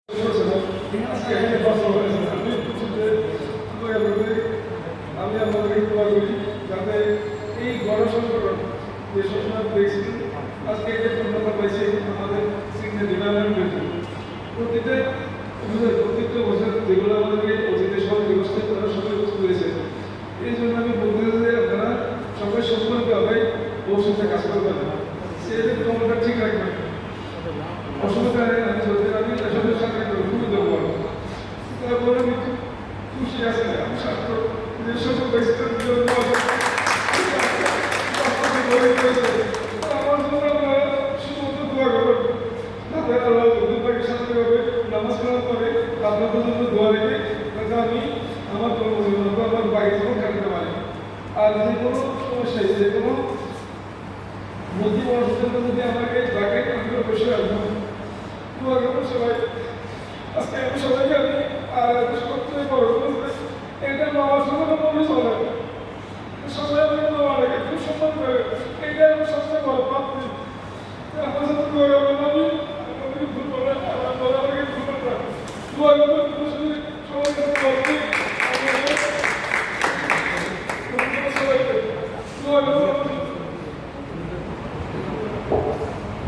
আমি আমাদের দোয়া করি যাতে এই গণসংগঠন যে সবসময় পেয়েছিল আজকে যে পূর্ণতা পাইছে আমাদের সিগন্যাল ডেভেলপমেন্টের জন্য প্রতিটা বছর যেগুলো আমাদেরকে অতীতে সব ব্যবস্থা করা সবাই করেছে। এই জন্য আমি বলতে চাই যে আপনারা সবাই সম্পর্কভাবে ভবিষ্যতে কাজ করবেন না, সে ক্ষমতা ঠিক রাখবেন। অসুবিধা আমি বলতে পারি আসলে সাথে খুবই দুর্বল, তারপরে আমি খুশি আছে আমি ছাত্র যে সকল আমার জন্য আপনারা শুধুমাত্র দোয়া করবেন, যাতে আল্লাহ দুর্ভাগ্য শান্তিভাবে নামাজ পড়ার পরে আপনাদের জন্য দোয়া রেখে যাতে আমি আমার কর্মজীবন আমার বাইরে জীবন কাটাতে পারি। আর যে কোনো সমস্যায় যে কোনো বুদ্ধি মানুষের যদি আমাকে ডাকে আমি বসে আসবো, দোয়া করবো সবাই। আজকে আমি সবাইকে আমি আর সবচেয়ে বড় এটা বাবার সঙ্গে মনে চলে সবাই আমি বাবা রেখে খুব সম্মান করে, এটা আমার সবচেয়ে বড় প্রাপ্তি। আমার সাথে দোয়া করবেন